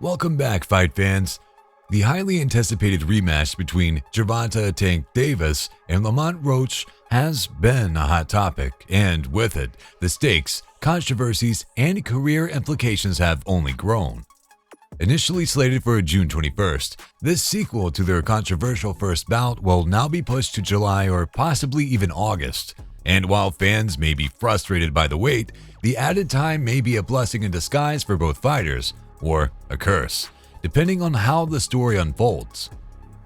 Welcome back, fight fans. The highly anticipated rematch between Gerovonta Tank Davis and Lamont Roach has been a hot topic, and with it, the stakes, controversies, and career implications have only grown. Initially slated for June 21st, this sequel to their controversial first bout will now be pushed to July or possibly even August. And while fans may be frustrated by the wait, the added time may be a blessing in disguise for both fighters, or a curse, depending on how the story unfolds.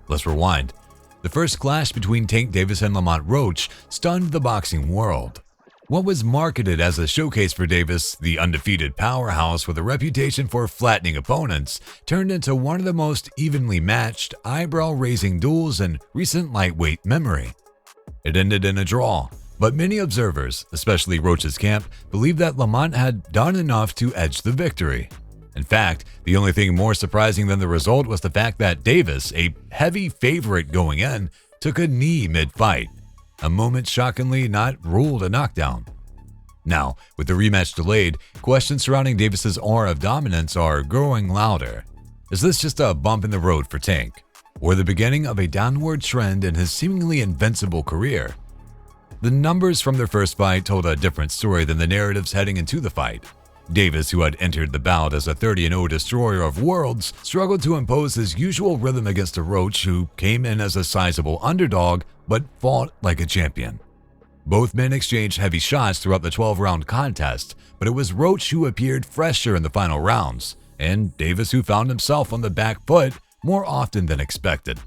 Let's rewind. The first clash between Tank Davis and Lamont Roach stunned the boxing world. What was marketed as a showcase for Davis, the undefeated powerhouse with a reputation for flattening opponents, turned into one of the most evenly matched, eyebrow-raising duels in recent lightweight memory. It ended in a draw, but many observers, especially Roach's camp, believed that Lamont had done enough to edge the victory. In fact, the only thing more surprising than the result was the fact that Davis, a heavy favorite going in, took a knee mid-fight, a moment shockingly not ruled a knockdown. Now, with the rematch delayed, questions surrounding Davis's aura of dominance are growing louder. Is this just a bump in the road for Tank, or the beginning of a downward trend in his seemingly invincible career? The numbers from their first fight told a different story than the narratives heading into the fight. Davis, who had entered the bout as a 30-0 destroyer of worlds, struggled to impose his usual rhythm against a Roach who came in as a sizable underdog but fought like a champion. Both men exchanged heavy shots throughout the 12-round contest, but it was Roach who appeared fresher in the final rounds, and Davis who found himself on the back foot more often than expected.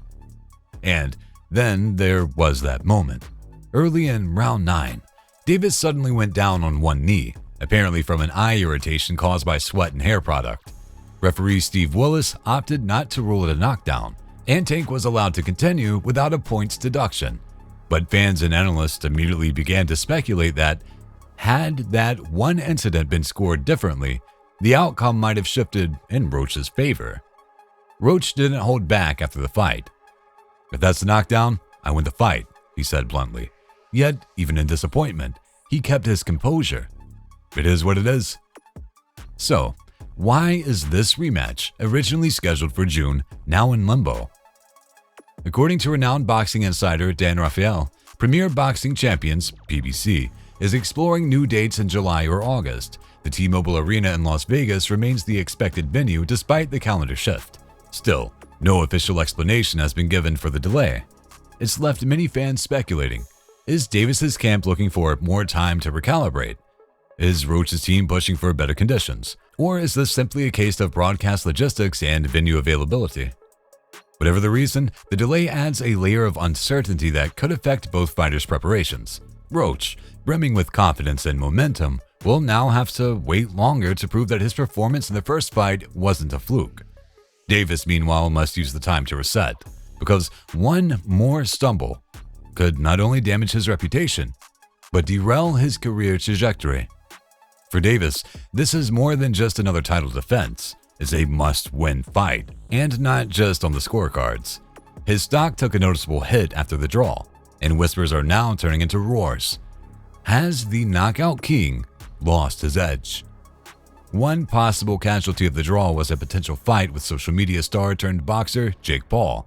And then there was that moment. Early in round 9, Davis suddenly went down on one knee, apparently from an eye irritation caused by sweat and hair product. Referee Steve Willis opted not to rule it a knockdown, and Tank was allowed to continue without a points deduction. But fans and analysts immediately began to speculate that, had that one incident been scored differently, the outcome might have shifted in Roach's favor. Roach didn't hold back after the fight. "If that's the knockdown, I win the fight," he said bluntly. Yet, even in disappointment, he kept his composure. It is what it is. So, why is this rematch, originally scheduled for June, now in limbo? According to renowned boxing insider Dan Rafael, Premier Boxing Champions, PBC, is exploring new dates in July or August. The T-Mobile Arena in Las Vegas remains the expected venue despite the calendar shift. Still, no official explanation has been given for the delay. It's left many fans speculating. Is Davis's camp looking for more time to recalibrate? Is Roach's team pushing for better conditions? Or is this simply a case of broadcast logistics and venue availability? Whatever the reason, the delay adds a layer of uncertainty that could affect both fighters' preparations. Roach, brimming with confidence and momentum, will now have to wait longer to prove that his performance in the first fight wasn't a fluke. Davis, meanwhile, must use the time to reset, because one more stumble could not only damage his reputation, but derail his career trajectory. For Davis, this is more than just another title defense. It's a must-win fight, and not just on the scorecards. His stock took a noticeable hit after the draw, and whispers are now turning into roars. Has the knockout king lost his edge? One possible casualty of the draw was a potential fight with social media star turned boxer Jake Paul,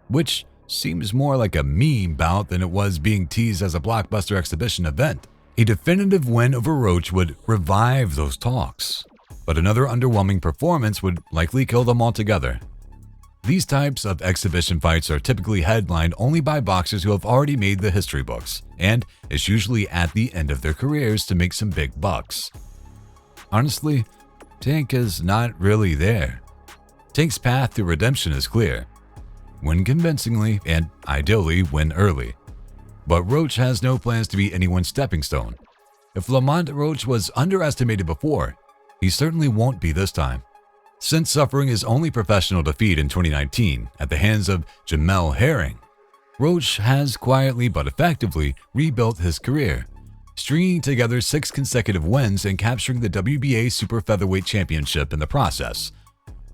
which seems more like a meme bout than it was being teased as a blockbuster exhibition event. A definitive win over Roach would revive those talks, but another underwhelming performance would likely kill them altogether. These types of exhibition fights are typically headlined only by boxers who have already made the history books, and it's usually at the end of their careers to make some big bucks. Honestly, Tank is not really there. Tank's path to redemption is clear. Win convincingly and ideally win early. But Roach has no plans to be anyone's stepping stone. If Lamont Roach was underestimated before, he certainly won't be this time. Since suffering his only professional defeat in 2019 at the hands of Jamel Herring, Roach has quietly but effectively rebuilt his career, stringing together 6 consecutive wins and capturing the WBA Super Featherweight Championship in the process.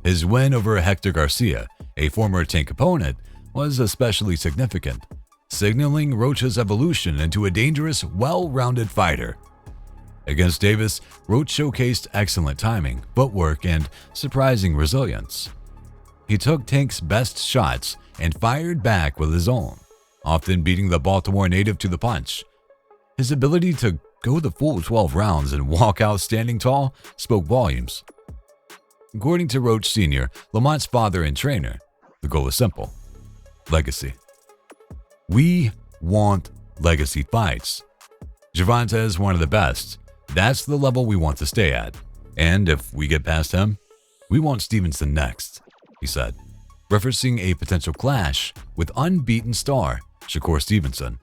His win over Hector Garcia, a former Tank opponent, was especially significant, signaling Roach's evolution into a dangerous, well-rounded fighter. Against Davis, Roach showcased excellent timing, footwork, and surprising resilience. He took Tank's best shots and fired back with his own, often beating the Baltimore native to the punch. His ability to go the full 12 rounds and walk out standing tall spoke volumes. According to Roach Sr., Lamont's father and trainer, the goal is simple: legacy. We want legacy fights. Gerovonta is one of the best. That's the level we want to stay at. And if we get past him, we want Stevenson next, he said, referencing a potential clash with unbeaten star Shakur Stevenson.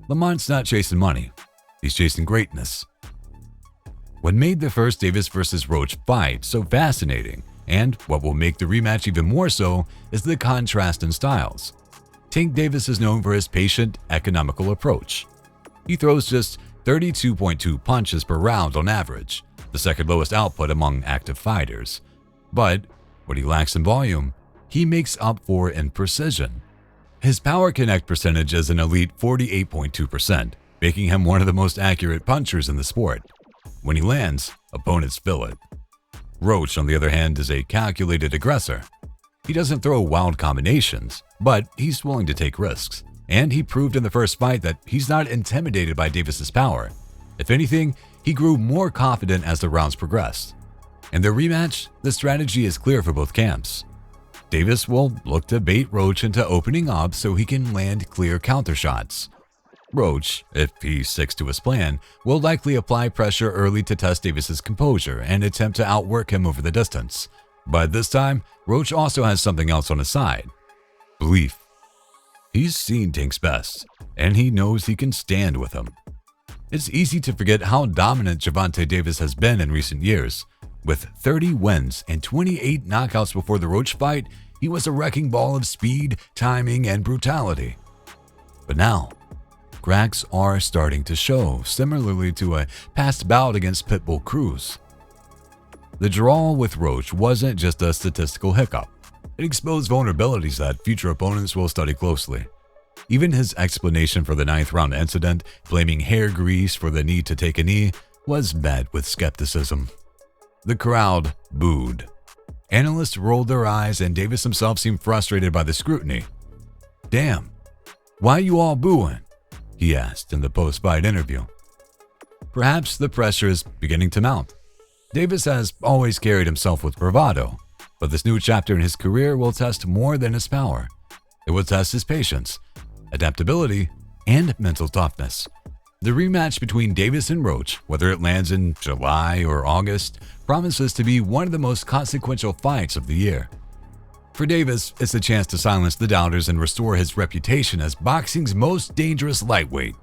Lamont's not chasing money. He's chasing greatness. What made the first Davis vs. Roach fight so fascinating, and what will make the rematch even more so, is the contrast in styles. Tank Davis is known for his patient, economical approach. He throws just 32.2 punches per round on average, the second lowest output among active fighters. But what he lacks in volume, he makes up for in precision. His power connect percentage is an elite 48.2%, making him one of the most accurate punchers in the sport. When he lands, opponents feel it. Roach, on the other hand, is a calculated aggressor. He doesn't throw wild combinations, but he's willing to take risks. And he proved in the first fight that he's not intimidated by Davis's power. If anything, he grew more confident as the rounds progressed. In the rematch, the strategy is clear for both camps. Davis will look to bait Roach into opening up so he can land clear counter shots. Roach, if he sticks to his plan, will likely apply pressure early to test Davis's composure and attempt to outwork him over the distance. But this time, Roach also has something else on his side: belief. He's seen Tank's best, and he knows he can stand with him. It's easy to forget how dominant Gervonta Davis has been in recent years. With 30 wins and 28 knockouts before the Roach fight, he was a wrecking ball of speed, timing, and brutality. But now, cracks are starting to show, similarly to a past bout against Pitbull Cruz. The draw with Roach wasn't just a statistical hiccup. It exposed vulnerabilities that future opponents will study closely. Even his explanation for the 9th round incident, blaming hair grease for the need to take a knee, was met with skepticism. The crowd booed. Analysts rolled their eyes, and Davis himself seemed frustrated by the scrutiny. "Damn, why you all booing?" he asked in the post-fight interview. Perhaps the pressure is beginning to mount. Davis has always carried himself with bravado, but this new chapter in his career will test more than his power. It will test his patience, adaptability, and mental toughness. The rematch between Davis and Roach, whether it lands in July or August, promises to be one of the most consequential fights of the year. For Davis, it's a chance to silence the doubters and restore his reputation as boxing's most dangerous lightweight.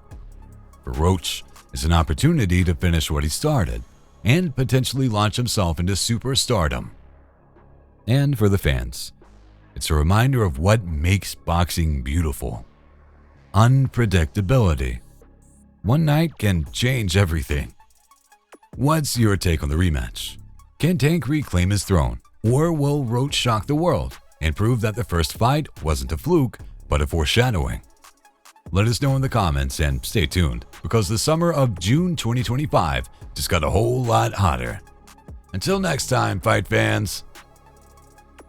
For Roach, it's an opportunity to finish what he started and potentially launch himself into superstardom. And for the fans, it's a reminder of what makes boxing beautiful: unpredictability. One night can change everything. What's your take on the rematch? Can Tank reclaim his throne, or will Roach shock the world and prove that the first fight wasn't a fluke, but a foreshadowing? Let us know in the comments, and stay tuned, because the summer of June 2025 just got a whole lot hotter. Until next time, fight fans.